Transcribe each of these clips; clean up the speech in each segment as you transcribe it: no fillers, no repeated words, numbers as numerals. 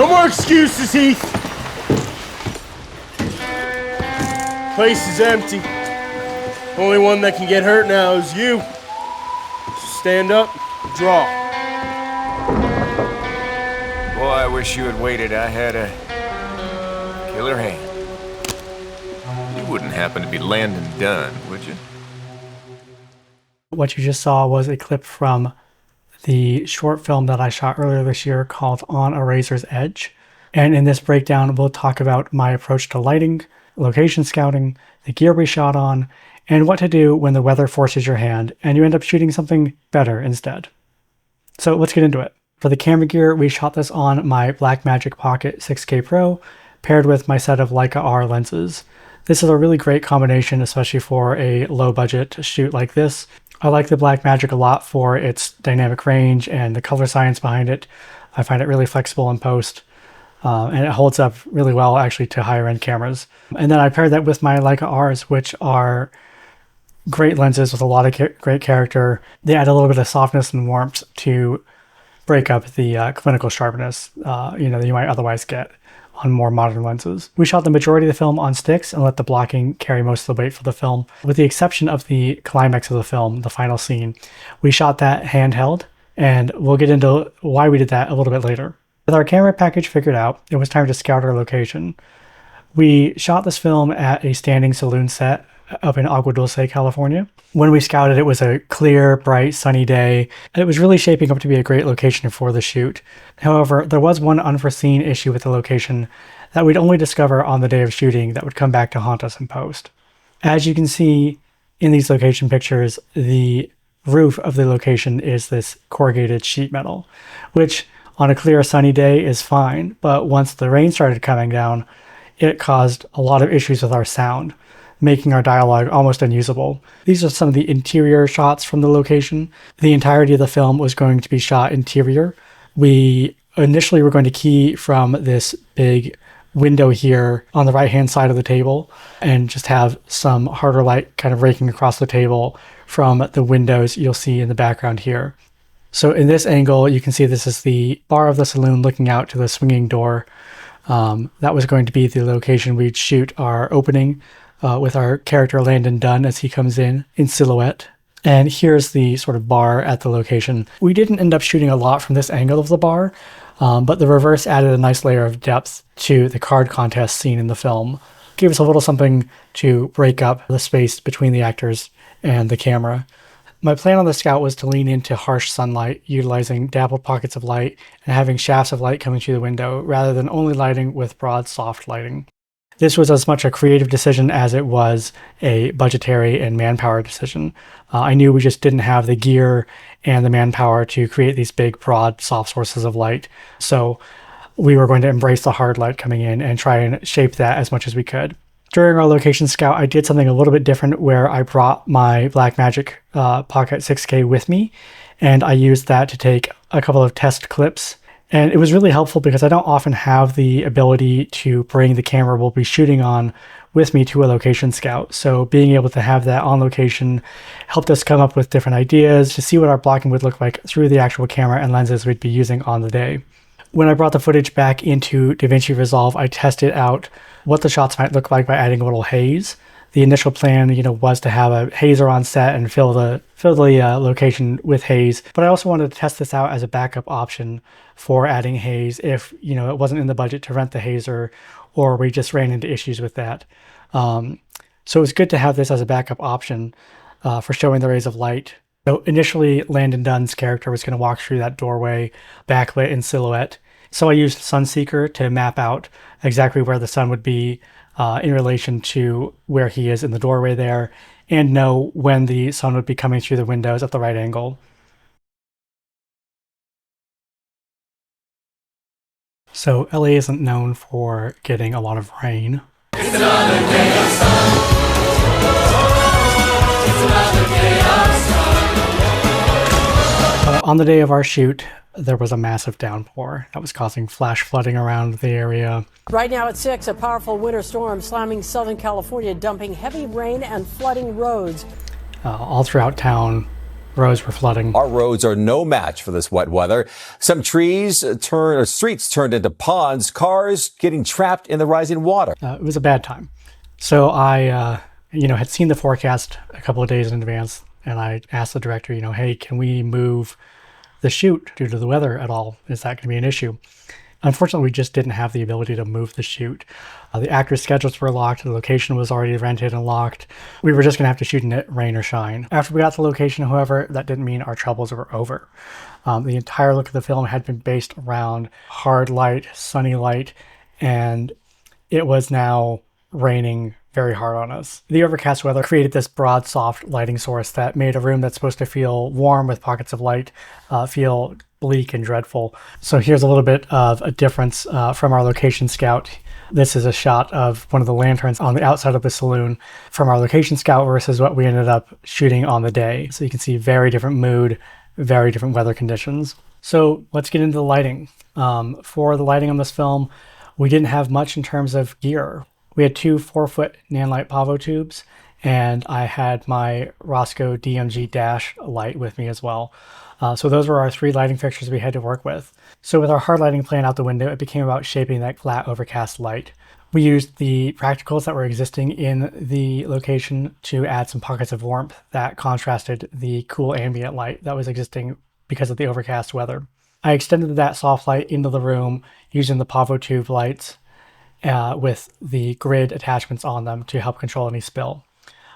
No more excuses, Heath. Place is empty. Only one that can get hurt now is you. So stand up, draw. Boy, I wish you had waited. I had a killer hand. You wouldn't happen to be Landon Dunn, would you? What you just saw was a clip from the short film that I shot earlier this year called On a Razor's Edge. And in this breakdown, we'll talk about my approach to lighting, location scouting, the gear we shot on, and what to do when the weather forces your hand and you end up shooting something better instead. So let's get into it. For the camera gear, we shot this on my Blackmagic Pocket 6K Pro, paired with my set of Leica R lenses. This is a really great combination, especially for a low budget shoot like this. I like the Blackmagic a lot for its dynamic range and the color science behind it. I find it really flexible in post, and it holds up really well actually to higher end cameras. And then I paired that with my Leica Rs, which are great lenses with a lot of great character. They add a little bit of softness and warmth to break up the clinical sharpness that you might otherwise get on more modern lenses. We shot the majority of the film on sticks and let the blocking carry most of the weight for the film. With the exception of the climax of the film, the final scene, we shot that handheld, and we'll get into why we did that a little bit later. With our camera package figured out, it was time to scout our location. We shot this film at a standing saloon set up in Agua Dulce, California. When we scouted, it was a clear, bright, sunny day, and it was really shaping up to be a great location for the shoot. However, there was one unforeseen issue with the location that we'd only discover on the day of shooting that would come back to haunt us in post. As you can see in these location pictures, the roof of the location is this corrugated sheet metal, which on a clear, sunny day is fine, but once the rain started coming down, it caused a lot of issues with our sound, making our dialogue almost unusable. These are some of the interior shots from the location. The entirety of the film was going to be shot interior. We initially were going to key from this big window here on the right-hand side of the table and just have some harder light kind of raking across the table from the windows you'll see in the background here. So in this angle, you can see this is the bar of the saloon looking out to the swinging door. That was going to be the location we'd shoot our opening with our character Landon Dunn as he comes in silhouette. And here's the sort of bar at the location. We didn't end up shooting a lot from this angle of the bar, but the reverse added a nice layer of depth to the card contest scene in the film. Gave us a little something to break up the space between the actors and the camera. My plan on the scout was to lean into harsh sunlight, utilizing dappled pockets of light and having shafts of light coming through the window, rather than only lighting with broad, soft lighting. This was as much a creative decision as it was a budgetary and manpower decision. I knew we just didn't have the gear and the manpower to create these big, broad, soft sources of light. So we were going to embrace the hard light coming in and try and shape that as much as we could. During our location scout, I did something a little bit different where I brought my Blackmagic Pocket 6K with me, and I used that to take a couple of test clips. And it was really helpful because I don't often have the ability to bring the camera we'll be shooting on with me to a location scout. So being able to have that on location helped us come up with different ideas to see what our blocking would look like through the actual camera and lenses we'd be using on the day. When I brought the footage back into DaVinci Resolve, I tested out what the shots might look like by adding a little haze. The initial plan, was to have a hazer on set and fill the location with haze. But I also wanted to test this out as a backup option for adding haze if, it wasn't in the budget to rent the hazer or we just ran into issues with that. So it was good to have this as a backup option for showing the rays of light. So initially, Landon Dunn's character was going to walk through that doorway, backlit in silhouette. So I used Sunseeker to map out exactly where the sun would be in relation to where he is in the doorway there, and know when the sun would be coming through the windows at the right angle. So LA isn't known for getting a lot of rain. It's another day of sun. It's another day of sun. On the day of our shoot, there was a massive downpour that was causing flash flooding around the area. Right now at 6, a powerful winter storm slamming Southern California, dumping heavy rain and flooding roads. All throughout town, roads were flooding. Our roads are no match for this wet weather. Some streets turned into ponds, cars getting trapped in the rising water. It was a bad time. So I, had seen the forecast a couple of days in advance, and I asked the director, hey, can we move the shoot due to the weather at all? Is that going to be an issue? Unfortunately, we just didn't have the ability to move the shoot. The actors' schedules were locked. The location was already rented and locked. We were just going to have to shoot in it, rain or shine. After we got to the location, however, that didn't mean our troubles were over. The entire look of the film had been based around hard light, sunny light, and it was now raining very hard on us. The overcast weather created this broad, soft lighting source that made a room that's supposed to feel warm with pockets of light feel bleak and dreadful. So here's a little bit of a difference from our location scout. This is a shot of one of the lanterns on the outside of the saloon from our location scout versus what we ended up shooting on the day. So you can see very different mood, very different weather conditions. So let's get into the lighting. For the lighting on this film, we didn't have much in terms of gear. We had 2 4-foot Nanlite Pavo tubes, and I had my Roscoe DMG Dash light with me as well. So those were our 3 lighting fixtures we had to work with. So with our hard lighting plan out the window, it became about shaping that flat overcast light. We used the practicals that were existing in the location to add some pockets of warmth that contrasted the cool ambient light that was existing because of the overcast weather. I extended that soft light into the room using the Pavo tube lights with the grid attachments on them to help control any spill.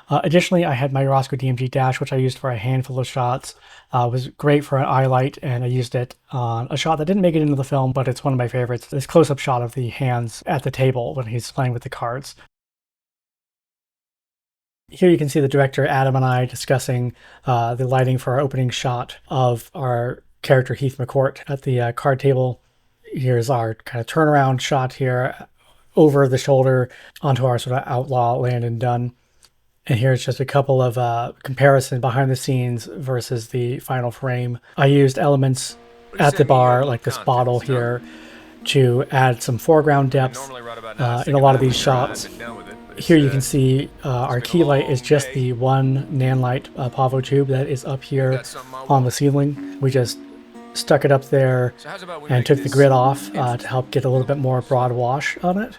Additionally, I had my Roscoe DMG Dash, which I used for a handful of shots. It was great for an eye light, and I used it on a shot that didn't make it into the film, but it's one of my favorites. This close-up shot of the hands at the table when he's playing with the cards. Here you can see the director, Adam, and I discussing the lighting for our opening shot of our character, Heath McCourt, at the card table. Here's our kind of turnaround shot here over the shoulder onto our sort of outlaw Landon Dunn. And here's just a couple of comparison behind the scenes versus the final frame. I used elements at the bar, like this bottle here, to add some foreground depth in a lot of these shots. Here you can see our key light is just the one Nanlite Pavo tube that is up here on the ceiling. We just stuck it up there and took the grid off to help get a little bit more broad wash on it.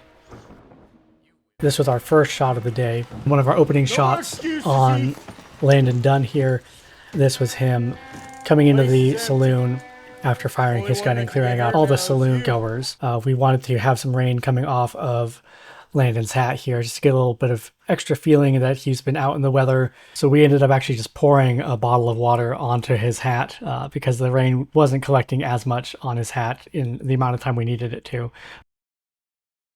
This was our first shot of the day. One of our opening shots on Landon Dunn here. This was him coming into the saloon after firing his gun and clearing out all the saloon goers. We wanted to have some rain coming off of Landon's hat here just to get a little bit of extra feeling that he's been out in the weather. So we ended up actually just pouring a bottle of water onto his hat because the rain wasn't collecting as much on his hat in the amount of time we needed it to.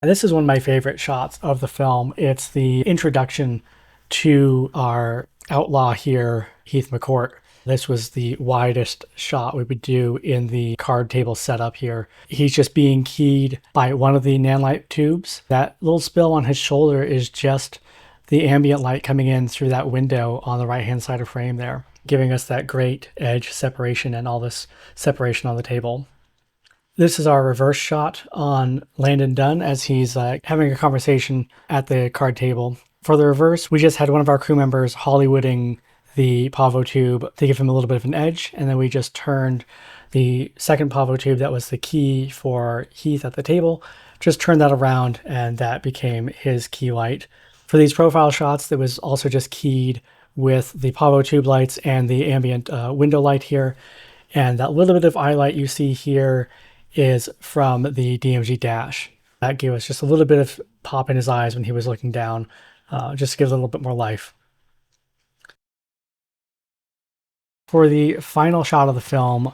This is one of my favorite shots of the film. It's the introduction to our outlaw here, Heath McCourt. This was the widest shot we would do in the card table setup here. He's just being keyed by one of the Nanlite tubes. That little spill on his shoulder is just the ambient light coming in through that window on the right-hand side of frame there, giving us that great edge separation and all this separation on the table. This is our reverse shot on Landon Dunn as he's having a conversation at the card table. For the reverse, we just had one of our crew members Hollywooding the Pavo tube to give him a little bit of an edge, and then we just turned the second Pavo tube that was the key for Heath at the table, just turned that around, and that became his key light. For these profile shots, that was also just keyed with the Pavo tube lights and the ambient window light here, and that little bit of eye light you see here is from the DMG Dash. That gave us just a little bit of pop in his eyes when he was looking down, just to give it a little bit more life. For the final shot of the film,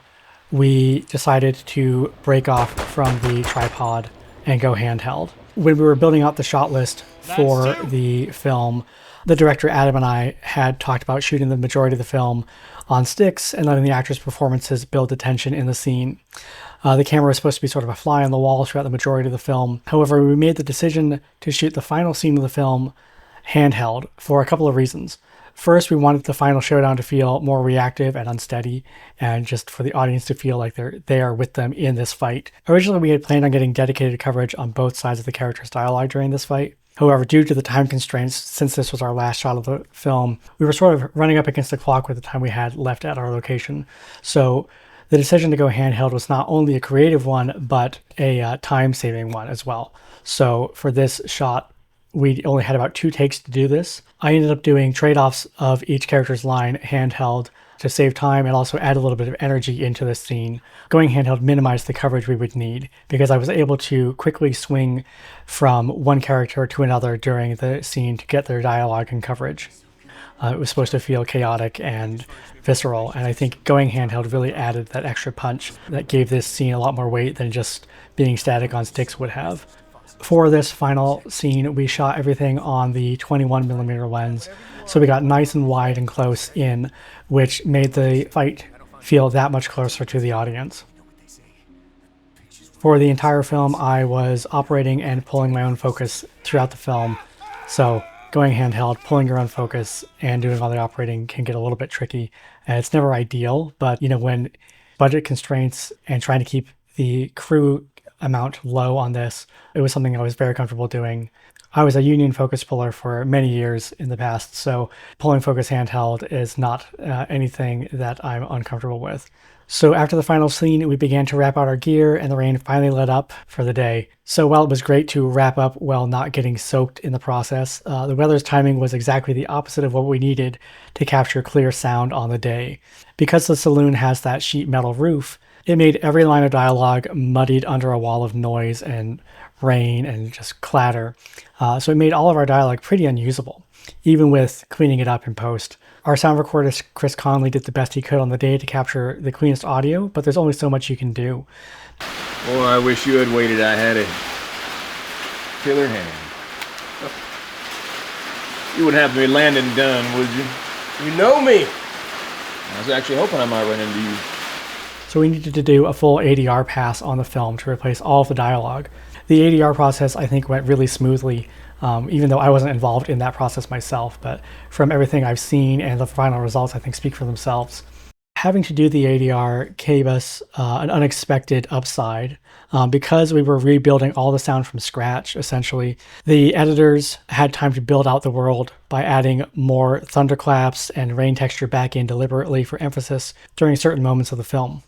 we decided to break off from the tripod and go handheld. When we were building out the shot list for the film, the director Adam and I had talked about shooting the majority of the film on sticks and letting the actors' performances build the tension in the scene. The camera was supposed to be sort of a fly on the wall throughout the majority of the film. However, we made the decision to shoot the final scene of the film handheld for a couple of reasons. First, we wanted the final showdown to feel more reactive and unsteady, and just for the audience to feel like they are with them in this fight. Originally, we had planned on getting dedicated coverage on both sides of the character's dialogue during this fight. However, due to the time constraints, since this was our last shot of the film, we were sort of running up against the clock with the time we had left at our location. So the decision to go handheld was not only a creative one, but a time-saving one as well. So for this shot, we only had about 2 takes to do this. I ended up doing trade-offs of each character's line handheld to save time and also add a little bit of energy into the scene. Going handheld minimized the coverage we would need because I was able to quickly swing from one character to another during the scene to get their dialogue and coverage. It was supposed to feel chaotic and visceral, and I think going handheld really added that extra punch that gave this scene a lot more weight than just being static on sticks would have. For this final scene, we shot everything on the 21mm lens, so we got nice and wide and close in, which made the fight feel that much closer to the audience. For the entire film, I was operating and pulling my own focus throughout the film, so going handheld, pulling your own focus, and doing all the operating can get a little bit tricky. It's never ideal, but when budget constraints and trying to keep the crew amount low on this, it was something I was very comfortable doing. I was a union focus puller for many years in the past, so pulling focus handheld is not anything that I'm uncomfortable with. So after the final scene, we began to wrap out our gear and the rain finally let up for the day. So while it was great to wrap up while not getting soaked in the process, the weather's timing was exactly the opposite of what we needed to capture clear sound on the day. Because the saloon has that sheet metal roof, it made every line of dialogue muddied under a wall of noise and rain and just clatter. So it made all of our dialogue pretty unusable, even with cleaning it up in post. Our sound recordist, Chris Conley, did the best he could on the day to capture the cleanest audio, but there's only so much you can do. Boy, I wish you had waited. I had a killer hand. You wouldn't happen to be Landon Dunn, would you? You know me. I was actually hoping I might run into you. So we needed to do a full ADR pass on the film to replace all of the dialogue. The ADR process, I think, went really smoothly, even though I wasn't involved in that process myself, but from everything I've seen and the final results, I think, speak for themselves. Having to do the ADR gave us an unexpected upside. Because we were rebuilding all the sound from scratch, essentially, the editors had time to build out the world by adding more thunderclaps and rain texture back in deliberately for emphasis during certain moments of the film.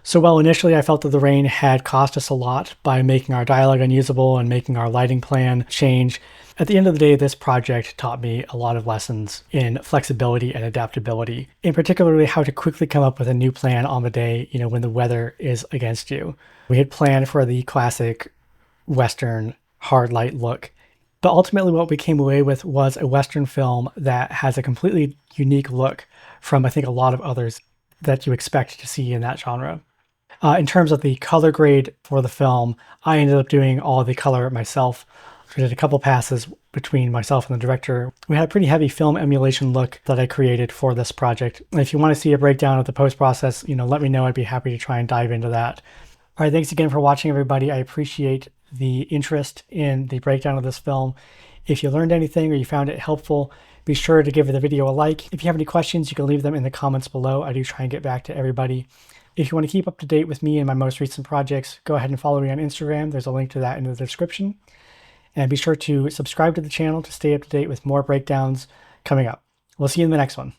So while initially I felt that the rain had cost us a lot by making our dialogue unusable and making our lighting plan change, at the end of the day, this project taught me a lot of lessons in flexibility and adaptability, in particularly how to quickly come up with a new plan on the day, when the weather is against you. We had planned for the classic Western hard light look, but ultimately what we came away with was a Western film that has a completely unique look from, I think, a lot of others that you expect to see in that genre. In terms of the color grade for the film, I ended up doing all the color myself. We did a couple passes between myself and the director. We had a pretty heavy film emulation look that I created for this project. And if you want to see a breakdown of the post process, let me know. I'd be happy to try and dive into that. All right, thanks again for watching, everybody. I appreciate the interest in the breakdown of this film. If you learned anything or you found it helpful, be sure to give the video a like. If you have any questions, you can leave them in the comments below. I do try and get back to everybody. If you want to keep up to date with me and my most recent projects, go ahead and follow me on Instagram. There's a link to that in the description. And be sure to subscribe to the channel to stay up to date with more breakdowns coming up. We'll see you in the next one.